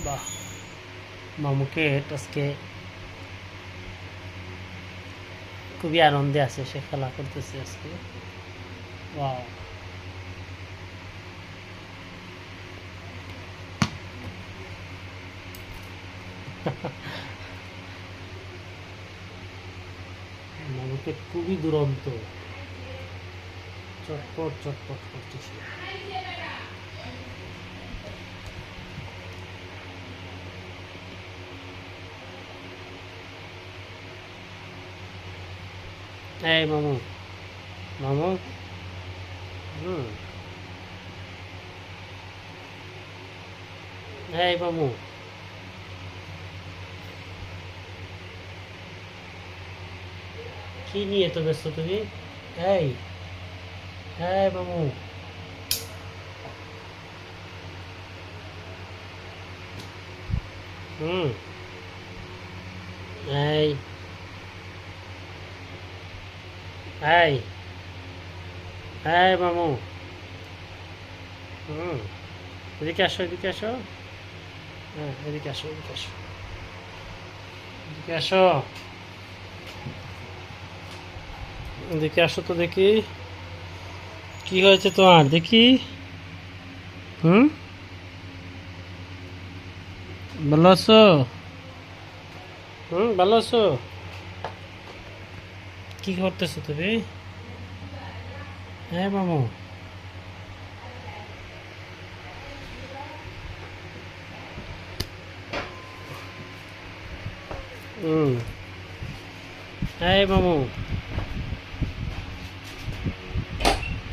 বাহ, মামুকে আজকে খুবই আনন্দে আছে, সে খেলা করতেছে আজকে। ওয়াও, মামুকে খুবই দুরন্ত, চটপট চটপট করতেছে। এই মামু, মামু, হুম, এই মামু, কি নিয়ে এত ব্যস্ত তুমি? এই, এই মামু, হুম, এই, এই, এই মামু, হুম, এদিকে আসো, এদিকে আসো। হ্যাঁ, এদিকে আসো, এদিকে আসো, এদিকে আসো, এদিকে আসো তো দেখি কি হয়েছে তোমার, দেখি। হুম, ভালো আছো? হুম, ভালো আছো? কি করতেছো তুমি? হ্যাঁ মামু, হুম, এই মামু,